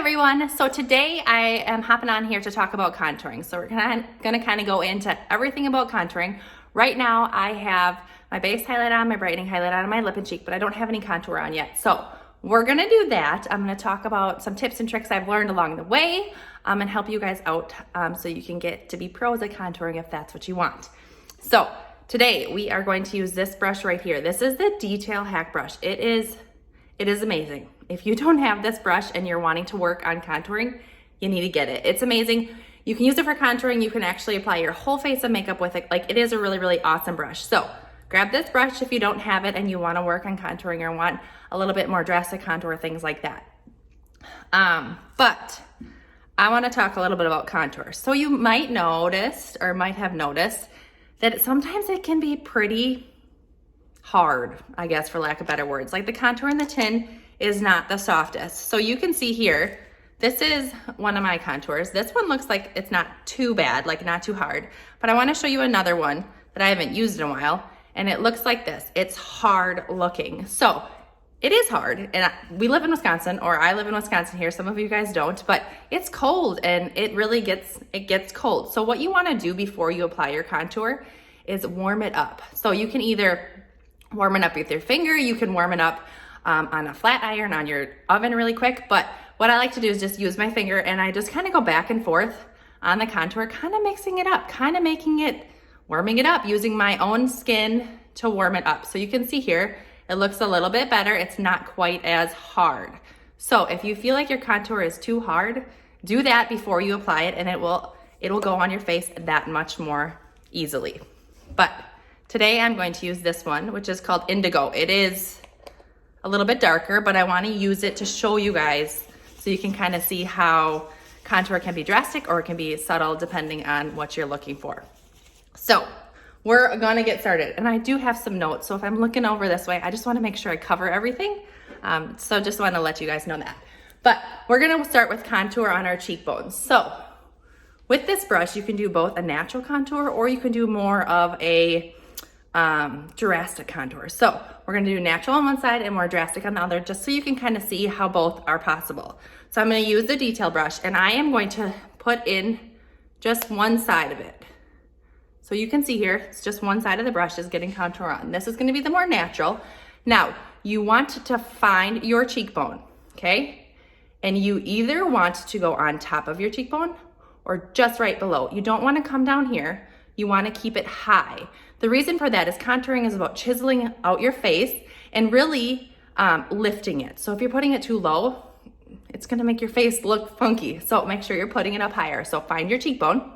everyone. So today I am hopping on here to talk about contouring. So we're gonna kind of go into everything about contouring. Right now I have my base highlight on, my brightening highlight on, my lip and cheek, but I don't have any contour on yet. So we're gonna do that. I'm gonna talk about some tips and tricks I've learned along the way and help you guys out so you can get to be pros at contouring if that's what you want. So today we are going to use this brush right here. This is the Detail Hack Brush. It is amazing. If you don't have this brush and you're wanting to work on contouring, you need to get it. It's amazing. You can use it for contouring. You can actually apply your whole face of makeup with it. Like, it is a really, really awesome brush. So grab this brush if you don't have it and you want to work on contouring or want a little bit more drastic contour, things like that. But I want to talk a little bit about contour. So you might notice or might have noticed that sometimes it can be pretty hard, I guess, for lack of better words. Like the contour in the tin is not the softest. So you can see here, this is one of my contours. This one looks like it's not too bad, like not too hard, but I wanna show you another one that I haven't used in a while, and it looks like this. It's hard looking. So it is hard, and we live in Wisconsin, or I live in Wisconsin here. Some of you guys don't, but it's cold and it really gets cold. So what you wanna do before you apply your contour is warm it up. So you can either warm it up with your finger, you can warm it up on a flat iron on your oven really quick, but what I like to do is just use my finger and I just kind of go back and forth on the contour, kind of mixing it up, kind of warming it up, using my own skin to warm it up. So you can see here, it looks a little bit better. It's not quite as hard. So if you feel like your contour is too hard, do that before you apply it and it will go on your face that much more easily. But today I'm going to use this one, which is called Indigo. It is a little bit darker, but I want to use it to show you guys so you can kind of see how contour can be drastic or it can be subtle depending on what you're looking for. So we're gonna get started, and I do have some notes, so if I'm looking over this way, I just want to make sure I cover everything. So just want to let you guys know that. But we're gonna start with contour on our cheekbones. So with this brush, you can do both a natural contour or you can do more of a drastic contour. So we're gonna do natural on one side and more drastic on the other, just so you can kind of see how both are possible. So I'm gonna use the detail brush and I am going to put in just one side of it. So you can see here, it's just one side of the brush is getting contour on. This is gonna be the more natural. Now, you want to find your cheekbone, okay? And you either want to go on top of your cheekbone or just right below. You don't wanna come down here. You wanna keep it high. The reason for that is contouring is about chiseling out your face and really lifting it. So if you're putting it too low, it's gonna make your face look funky. So make sure you're putting it up higher. So find your cheekbone,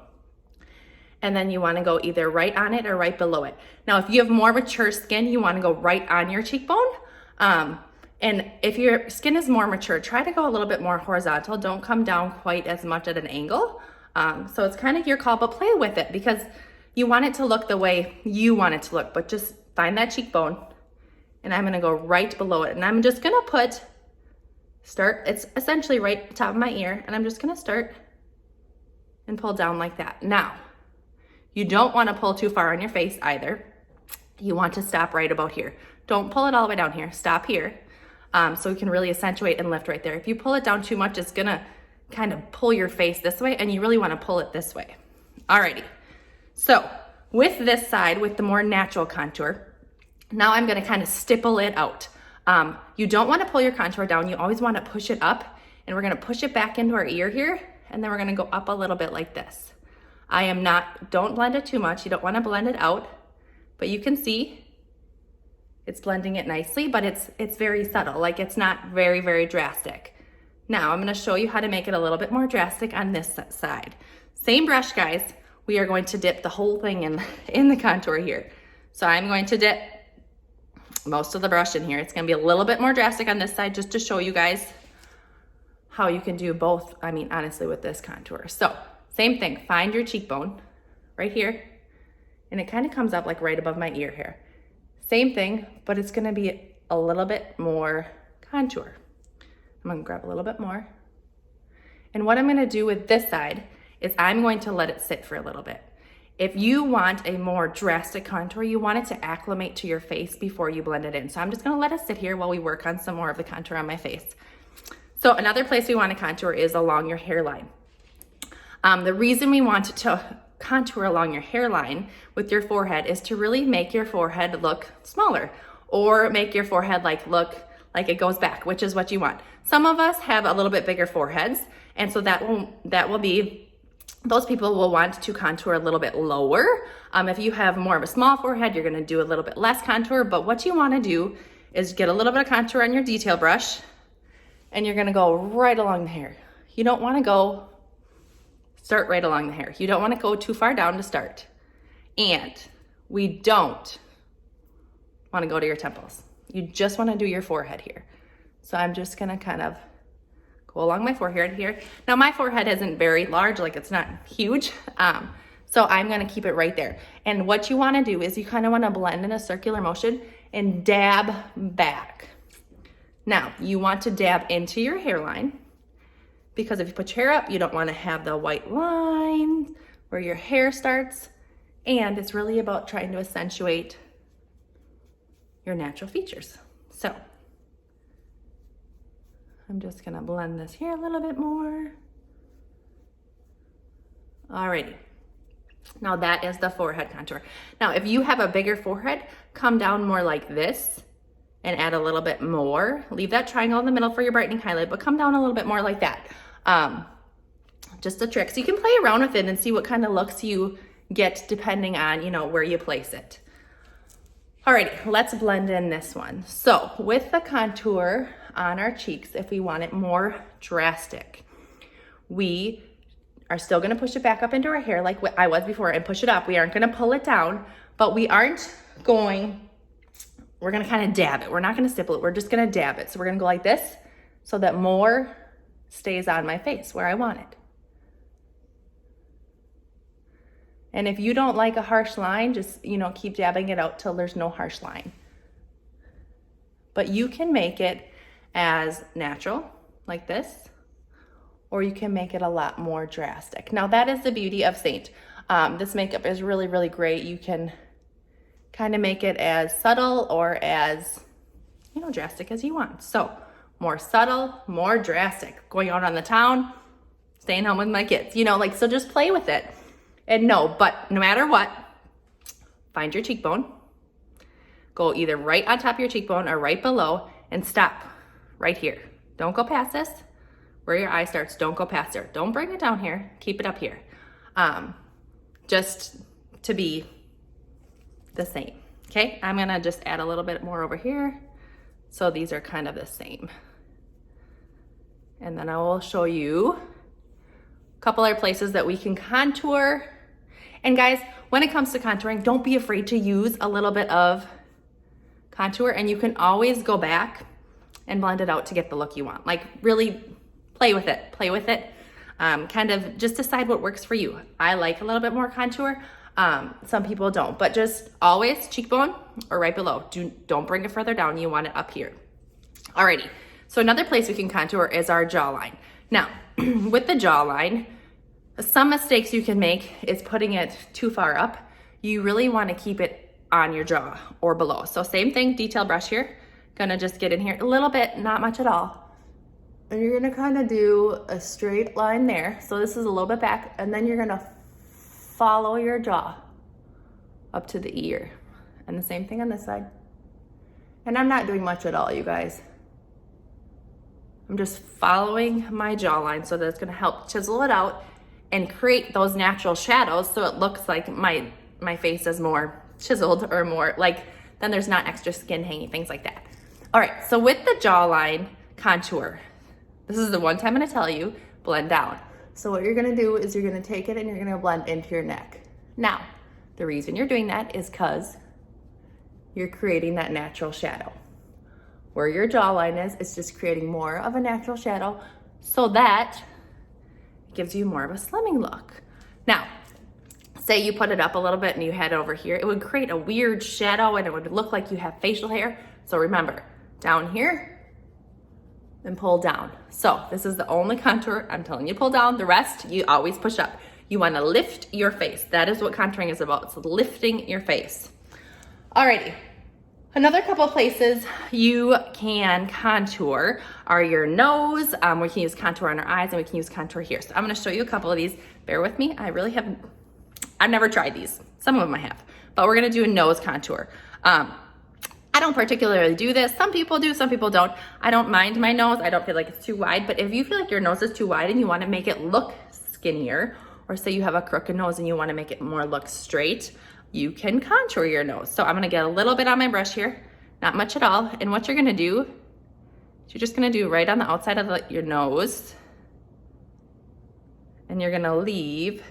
and then you wanna go either right on it or right below it. Now, if you have more mature skin, you wanna go right on your cheekbone. And if your skin is more mature, try to go a little bit more horizontal. Don't come down quite as much at an angle. So it's kind of your call, but play with it because you want it to look the way you want it to look, but just find that cheekbone and I'm gonna go right below it. And I'm just gonna it's essentially right top of my ear, and I'm just gonna start and pull down like that. Now, you don't wanna pull too far on your face either. You want to stop right about here. Don't pull it all the way down here, stop here. So we can really accentuate and lift right there. If you pull it down too much, it's gonna kind of pull your face this way, and you really wanna pull it this way. Alrighty. So with this side, with the more natural contour, now I'm gonna kind of stipple it out. You don't wanna pull your contour down, you always wanna push it up, and we're gonna push it back into our ear here, and then we're gonna go up a little bit like this. Don't blend it too much, you don't wanna blend it out, but you can see it's blending it nicely, but it's very subtle, like it's not very, very drastic. Now I'm gonna show you how to make it a little bit more drastic on this side. Same brush, guys. We are going to dip the whole thing in the contour here. So I'm going to dip most of the brush in here. It's gonna be a little bit more drastic on this side just to show you guys how you can do both, honestly, with this contour. So same thing, find your cheekbone right here, and it kind of comes up like right above my ear here. Same thing, but it's gonna be a little bit more contour. I'm gonna grab a little bit more. And what I'm gonna do with this side is I'm going to let it sit for a little bit. If you want a more drastic contour, you want it to acclimate to your face before you blend it in. So I'm just gonna let it sit here while we work on some more of the contour on my face. So another place we want to contour is along your hairline. The reason we want to contour along your hairline with your forehead is to really make your forehead look smaller, or make your forehead look like it goes back, which is what you want. Some of us have a little bit bigger foreheads, and so those people will want to contour a little bit lower. If you have more of a small forehead, you're gonna do a little bit less contour, but what you wanna do is get a little bit of contour on your detail brush, and you're gonna go right along the hair. You don't wanna start right along the hair. You don't wanna go too far down to start. And we don't wanna go to your temples. You just wanna do your forehead here. So I'm just gonna kind of go along my forehead here. Now my forehead isn't very large, it's not huge. So I'm gonna keep it right there. And what you wanna do is you kinda wanna blend in a circular motion and dab back. Now, you want to dab into your hairline, because if you put your hair up, you don't wanna have the white line where your hair starts. And it's really about trying to accentuate your natural features. So I'm just gonna blend this here a little bit more. Alrighty, now that is the forehead contour. Now, if you have a bigger forehead, come down more like this and add a little bit more. Leave that triangle in the middle for your brightening highlight, but come down a little bit more like that. Just a trick. So you can play around with it and see what kind of looks you get depending on, where you place it. Alrighty, let's blend in this one. So with the contour on our cheeks, if we want it more drastic, we are still gonna push it back up into our hair like I was before and push it up. We aren't gonna pull it down, but we're gonna kind of dab it. We're not gonna stipple it, we're just gonna dab it. So we're gonna go like this so that more stays on my face where I want it. And if you don't like a harsh line, just, keep dabbing it out till there's no harsh line. But you can make it as natural, like this, or you can make it a lot more drastic. Now that is the beauty of Saint. This makeup is really, really great. You can kind of make it as subtle or as, drastic as you want. So more subtle, more drastic. Going out on the town, staying home with my kids, so just play with it. And but no matter what, find your cheekbone, go either right on top of your cheekbone or right below, and stop right here. Don't go past this. Where your eye starts, don't go past there. Don't bring it down here, keep it up here. Just to be the same, okay? I'm gonna just add a little bit more over here. So these are kind of the same. And then I will show you a couple other places that we can contour. And guys, when it comes to contouring, don't be afraid to use a little bit of contour, and you can always go back and blend it out to get the look you want. Really play with it, kind of just decide what works for you. I like a little bit more contour. Some people don't, but just always cheekbone or right below. Don't bring it further down, you want it up here. Alrighty, so another place we can contour is our jawline. Now, with the jawline, some mistakes you can make is putting it too far up. You really want to keep it on your jaw or below. So same thing, detail brush here. Gonna just get in here a little bit, not much at all. And you're gonna kind of do a straight line there. So this is a little bit back, and then you're gonna follow your jaw up to the ear. And the same thing on this side. And I'm not doing much at all, you guys. I'm just following my jawline, so that's gonna help chisel it out and create those natural shadows, so it looks like my face is more chiseled, or more then there's not extra skin hanging, things like that. All right, so with the jawline contour, this is the one time I'm gonna tell you, blend down. So what you're gonna do is you're gonna take it and you're gonna blend into your neck. Now, the reason you're doing that is because you're creating that natural shadow. Where your jawline is, it's just creating more of a natural shadow, so that it gives you more of a slimming look. Now, say you put it up a little bit and you head over here, it would create a weird shadow and it would look like you have facial hair. So remember, down here and pull down. So this is the only contour I'm telling you, pull down. The rest, you always push up. You wanna lift your face. That is what contouring is about. It's lifting your face. Alrighty, Another couple places you can contour are your nose. We can use contour on our eyes, and we can use contour here. So I'm gonna show you a couple of these. Bear with me. I've never tried these. Some of them I have, but we're gonna do a nose contour. I don't particularly do this. Some people do, some people don't. I don't mind my nose. I don't feel like it's too wide, but if you feel like your nose is too wide and you wanna make it look skinnier, or say you have a crooked nose and you wanna make it more look straight, you can contour your nose. So I'm gonna get a little bit on my brush here, not much at all. And what you're gonna do is you're just gonna do right on the outside of your nose, and you're gonna leave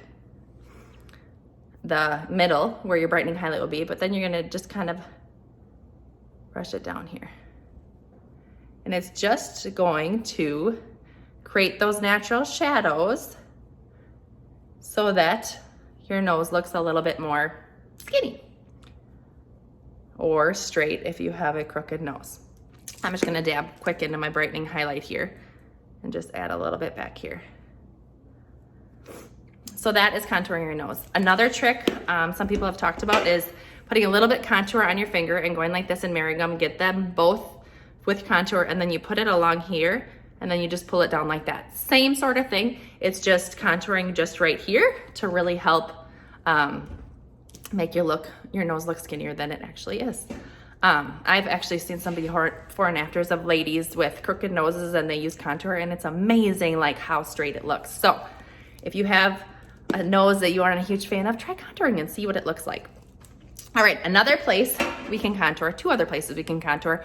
the middle where your brightening highlight will be, but then you're gonna just kind of brush it down here. And it's just going to create those natural shadows so that your nose looks a little bit more skinny or straight if you have a crooked nose. I'm just gonna dab quick into my brightening highlight here and just add a little bit back here. So that is contouring your nose. Another trick some people have talked about is putting a little bit contour on your finger and going like this and marrying them. Get them both with contour, and then you put it along here, and then you just pull it down like that. Same sort of thing. It's just contouring just right here to really help make your nose look skinnier than it actually is. I've actually seen some before and afters of ladies with crooked noses, and they use contour, and it's amazing like how straight it looks. So if you have a nose that you aren't a huge fan of, try contouring and see what it looks like. All right, another place we can contour, two other places we can contour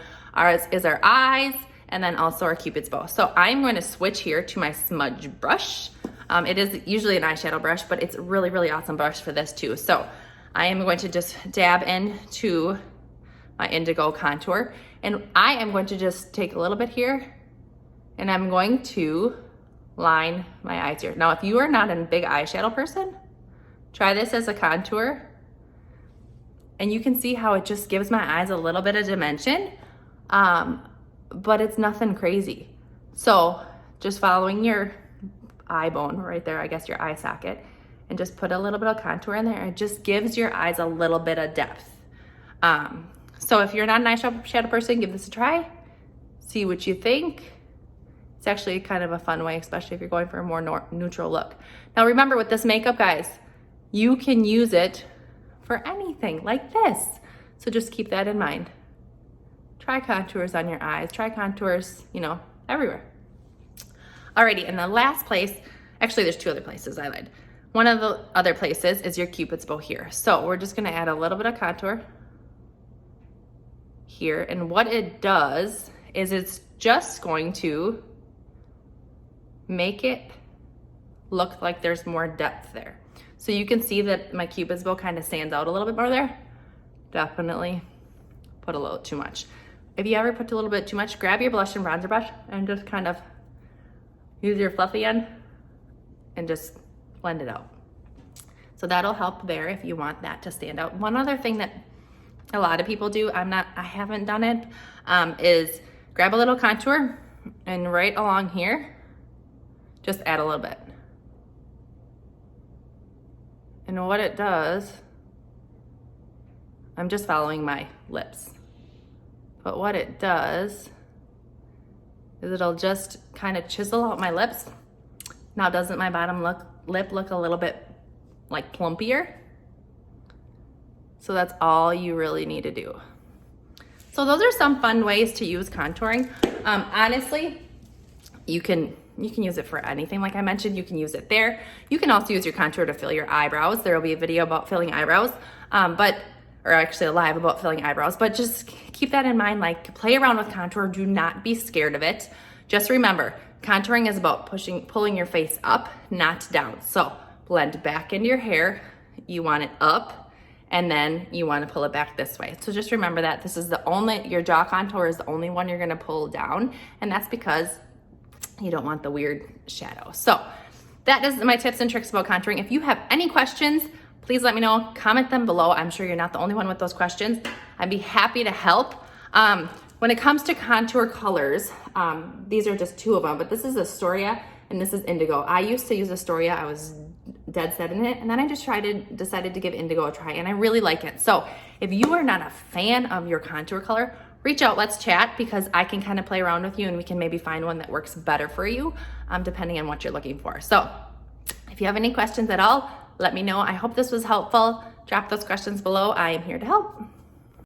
is our eyes, and then also our Cupid's bow. So I'm going to switch here to my smudge brush. It is usually an eyeshadow brush, but it's a really, really awesome brush for this too. So I am going to just dab into my indigo contour, and I am going to just take a little bit here, and I'm going to line my eyes here. Now, if you are not a big eyeshadow person, try this as a contour, and you can see how it just gives my eyes a little bit of dimension, but it's nothing crazy. So just following your eye bone right there, I guess your eye socket, and just put a little bit of contour in there. It just gives your eyes a little bit of depth. So if you're not an eyeshadow person, give this a try. See what you think. It's actually kind of a fun way, especially if you're going for a more neutral look. Now remember, with this makeup, guys, you can use it for anything like this. So just keep that in mind. Try contours on your eyes. Try contours, everywhere. Alrighty, and the last place, actually there's two other places I lied. One of the other places is your Cupid's bow here. So we're just gonna add a little bit of contour here, and what it does is it's just going to make it look like there's more depth there. So you can see that my Cupid's bow kind of stands out a little bit more there. Definitely put a little too much. If you ever put a little bit too much, grab your blush and bronzer brush and just kind of use your fluffy end and just blend it out. So that'll help there if you want that to stand out. One other thing that a lot of people do, I haven't done it, is grab a little contour and right along here, just add a little bit. And what it does, I'm just following my lips, but what it does is it'll just kind of chisel out my lips. Now, doesn't my bottom lip look a little bit like plumpier? So that's all you really need to do. So those are some fun ways to use contouring. Honestly, you can use it for anything. Like I mentioned, you can use it there. You can also use your contour to fill your eyebrows. There will be a video about filling eyebrows, or actually a live about filling eyebrows, but just keep that in mind. Like, play around with contour. Do not be scared of it. Just remember, contouring is about pulling your face up, not down. So blend back into your hair. You want it up, and then you want to pull it back this way. So just remember that this is your jaw contour is the only one you're going to pull down, and that's because you don't want the weird shadow. So that is my tips and tricks about contouring. If you have any questions, please let me know. Comment them below. I'm sure you're not the only one with those questions. I'd be happy to help. When it comes to contour colors, these are just two of them, but this is Astoria and this is Indigo. I used to use Astoria. I was dead set in it. And then I just decided to give indigo a try, and I really like it. So if you are not a fan of your contour color, reach out, let's chat, because I can kind of play around with you and we can maybe find one that works better for you, depending on what you're looking for. So if you have any questions at all, let me know. I hope this was helpful. Drop those questions below. I am here to help.